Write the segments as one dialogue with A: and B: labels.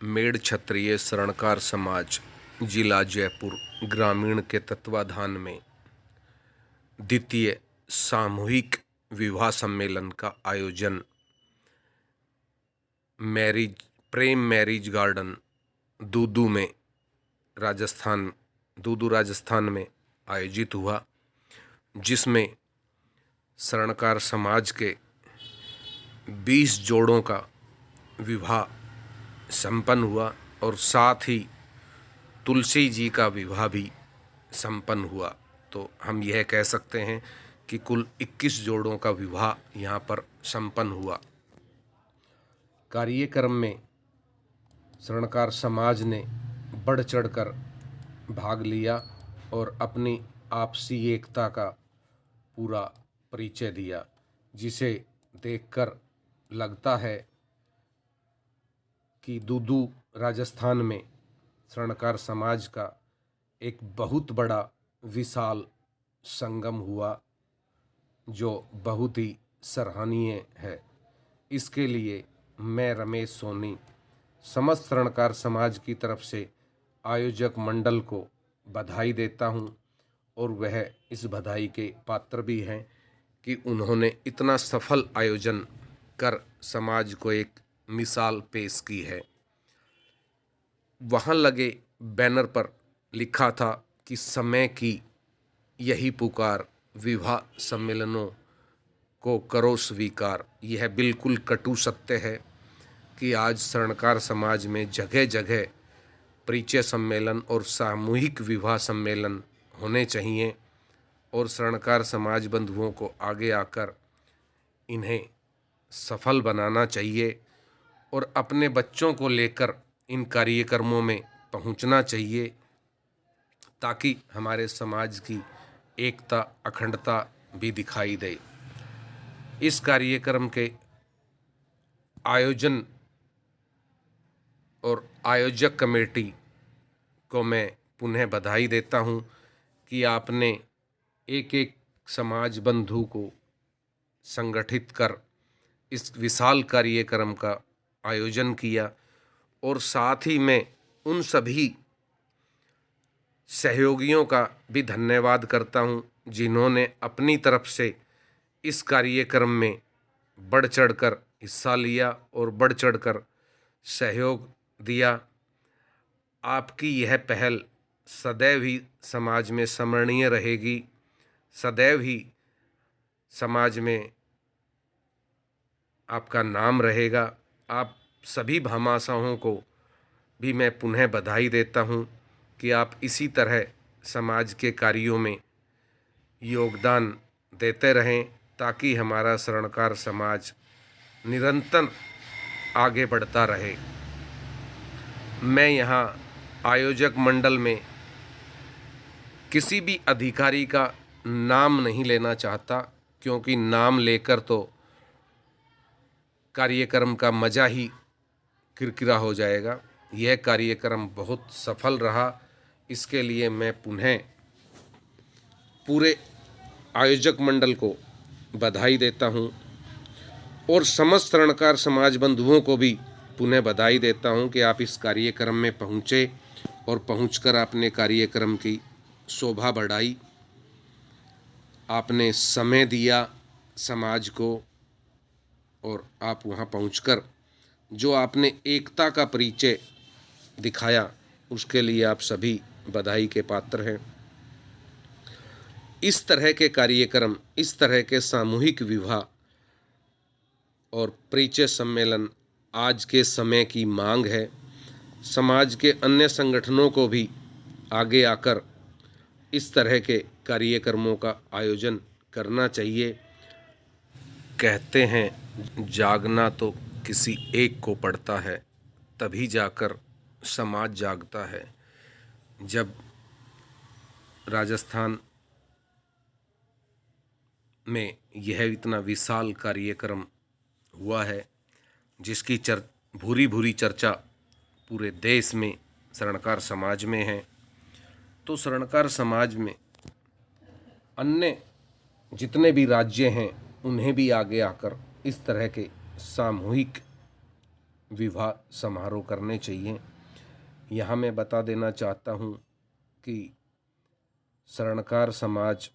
A: मेड़ क्षत्रिय शरणकार समाज जिला जयपुर ग्रामीण के तत्वाधान में द्वितीय सामूहिक विवाह सम्मेलन का आयोजन मैरिज गार्डन दूदू राजस्थान में आयोजित हुआ, जिसमें शरणकार समाज के 20 जोड़ों का विवाह संपन्न हुआ और साथ ही तुलसी जी का विवाह भी संपन्न हुआ। तो हम यह कह सकते हैं कि कुल 21 जोड़ों का विवाह यहाँ पर संपन्न हुआ। कार्यक्रम में शरणकार समाज ने बढ़ चढ़कर भाग लिया और अपनी आपसी एकता का पूरा परिचय दिया, जिसे देखकर लगता है कि दूदू राजस्थान में शरणकार समाज का एक बहुत बड़ा विशाल संगम हुआ, जो बहुत ही सराहनीय है। इसके लिए मैं रमेश सोनी समस्त शरणकार समाज की तरफ से आयोजक मंडल को बधाई देता हूं, और वह इस बधाई के पात्र भी हैं कि उन्होंने इतना सफल आयोजन कर समाज को एक मिसाल पेश की है। वहाँ लगे बैनर पर लिखा था कि समय की यही पुकार, विवाह सम्मेलनों को करो स्वीकार। यह बिल्कुल कटु सत्य है कि आज शरणकार समाज में जगह जगह परिचय सम्मेलन और सामूहिक विवाह सम्मेलन होने चाहिए, और शरणकार समाज बंधुओं को आगे आकर इन्हें सफल बनाना चाहिए और अपने बच्चों को लेकर इन कार्यक्रमों में पहुंचना चाहिए, ताकि हमारे समाज की एकता अखंडता भी दिखाई दे। इस कार्यक्रम के आयोजन और आयोजक कमेटी को मैं पुनः बधाई देता हूं कि आपने एक एक समाज बंधु को संगठित कर इस विशाल कार्यक्रम का आयोजन किया, और साथ ही मैं उन सभी सहयोगियों का भी धन्यवाद करता हूं जिन्होंने अपनी तरफ से इस कार्यक्रम में बढ़ चढ़कर हिस्सा लिया और बढ़ चढ़कर सहयोग दिया। आपकी यह पहल सदैव ही समाज में स्मरणीय रहेगी, सदैव ही समाज में आपका नाम रहेगा। आप सभी भामाशाहों को भी मैं पुनः बधाई देता हूं कि आप इसी तरह समाज के कार्यों में योगदान देते रहें, ताकि हमारा शरणकार समाज निरंतर आगे बढ़ता रहे। मैं यहाँ आयोजक मंडल में किसी भी अधिकारी का नाम नहीं लेना चाहता, क्योंकि नाम लेकर तो कार्यक्रम का मज़ा ही किरकिरा हो जाएगा। यह कार्यक्रम बहुत सफल रहा, इसके लिए मैं पुनः पूरे आयोजक मंडल को बधाई देता हूं, और समस्त शरणकार समाज बंधुओं को भी पुनः बधाई देता हूं कि आप इस कार्यक्रम में पहुंचे और पहुंचकर आपने कार्यक्रम की शोभा बढ़ाई। आपने समय दिया समाज को, और आप वहां पहुंचकर जो आपने एकता का परिचय दिखाया, उसके लिए आप सभी बधाई के पात्र हैं। इस तरह के कार्यक्रम, इस तरह के सामूहिक विवाह और परिचय सम्मेलन आज के समय की मांग है। समाज के अन्य संगठनों को भी आगे आकर इस तरह के कार्यक्रमों का आयोजन करना चाहिए। कहते हैं जागना तो किसी एक को पड़ता है, तभी जाकर समाज जागता है। जब राजस्थान में यह इतना विशाल कार्यक्रम हुआ है, जिसकी भूरी भूरी चर्चा पूरे देश में शरणकार समाज में है, तो शरणकार समाज में अन्य जितने भी राज्य हैं उन्हें भी आगे आकर इस तरह के सामूहिक विवाह समारोह करने चाहिए। यहाँ मैं बता देना चाहता हूँ कि स्वर्णकार समाज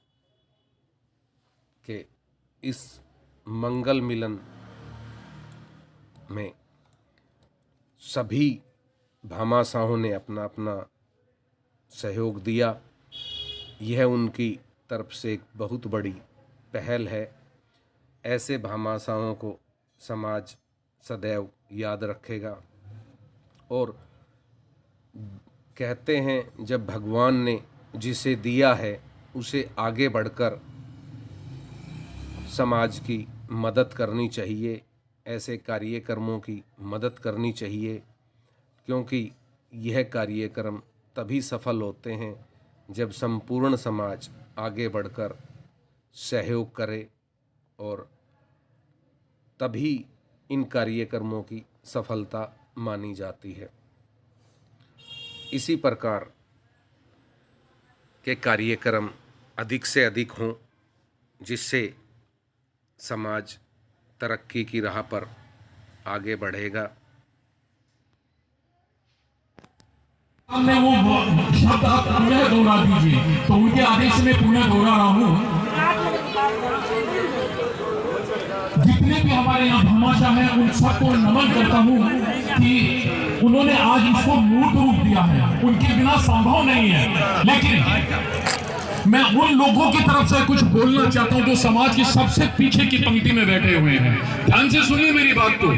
A: के इस मंगल मिलन में सभी भामाशाहों ने अपना अपना सहयोग दिया। यह उनकी तरफ से एक बहुत बड़ी पहल है। ऐसे भामाशाहों को समाज सदैव याद रखेगा और कहते हैं जब भगवान ने जिसे दिया है उसे आगे बढ़कर समाज की मदद करनी चाहिए, ऐसे कार्यक्रमों की मदद करनी चाहिए, क्योंकि यह कार्यक्रम तभी सफल होते हैं जब संपूर्ण समाज आगे बढ़कर सहयोग करे और तभी इन कार्यक्रमों की सफलता मानी जाती है। इसी प्रकार के कार्यक्रम अधिक से अधिक हों जिससे समाज तरक्की की राह पर आगे बढ़ेगा।
B: हमने वो शब्द आप पुनः दोहरा दीजिए, तो उनके आदेश में पुनः दोहरा रहा हूँ। जितने भी हमारे यहाँ भामाशाह हैं उन सबको नमन करता हूँ कि उन्होंने आज इसको मूर्त रूप दिया है, उनके बिना संभव नहीं है। लेकिन मैं उन लोगों की तरफ से कुछ बोलना चाहता हूँ जो समाज के सबसे पीछे की पंक्ति में बैठे हुए हैं। ध्यान से सुनिए मेरी बात को।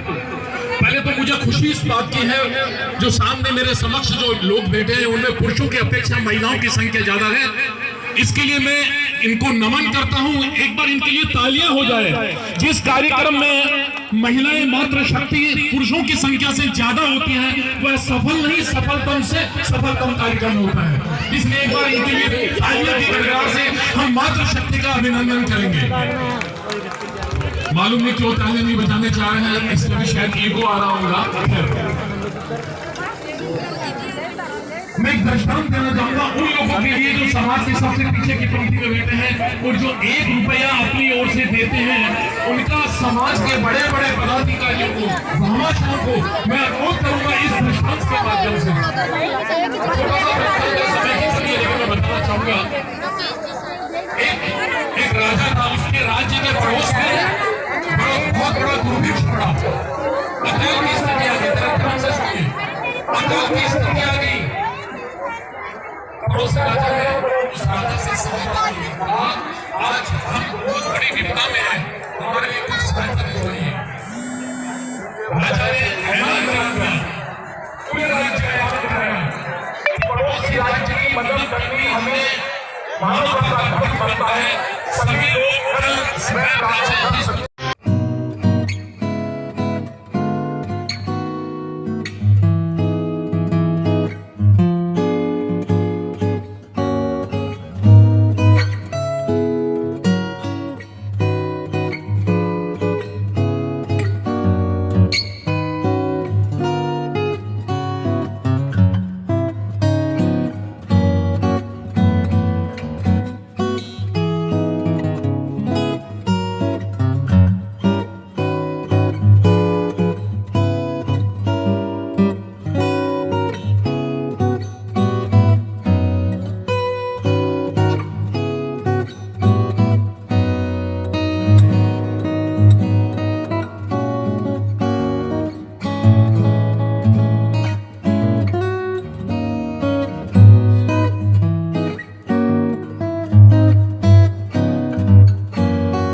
B: पहले तो मुझे खुशी इस बात की है जो सामने मेरे समक्ष जो लोग बैठे हैं उनमें पुरुषों की अपेक्षा महिलाओं की संख्या ज्यादा है। इसके लिए मैं इनको नमन करता हूं। एक बार इनके लिए तालियां हो जाए। जिस कार्यक्रम में महिलाएं मात्र शक्ति पुरुषों की संख्या से ज्यादा होती हैं वह सफल नहीं सफलतम से सफलतम कार्यक्रम होता है। इसलिए एक बार इनके लिए तालियां की गड़गड़ाहट से हम मात्र शक्ति का अभिनंदन करेंगे। मालूम नहीं क्यों ताली नहीं बजाने चाह रहे हैं, इसमें भी शायद ईगो आ रहा होगा। मैं एक दृष्टांत देना चाहूंगा उन लोगों के लिए जो समाज के सबसे पीछे की पंक्ति में बैठे हैं और जो 1 रुपया अपनी ओर से देते हैं। उनका समाज के बड़े बड़े पदाधिकारियों को, भामाशाहों को मैं अनुरोध करूंगा इस दृष्टांत के माध्यम से। छोटा सा समय के लिए लेकिन मैं बताना चाहूंगा। एक राजा था, उसके राज्य के पड़ोस में बहुत बड़ा दुर्भिक्ष पड़ा। अकाल की स्थिति आ गई। अकाल की स्थिति आ गई। पड़ोस राजा है, उस राजा से सहायता आज हम बहुत बड़ी विपदा में हैं, हमारे लिए कुछ सहायता हो रही है। राजा ने ऐलान किया, पूरे राज्य का ऐलान किया, पड़ोसी राज्य की मदद करनी हमें मानवता का फर्ज बनता है। सभी लोग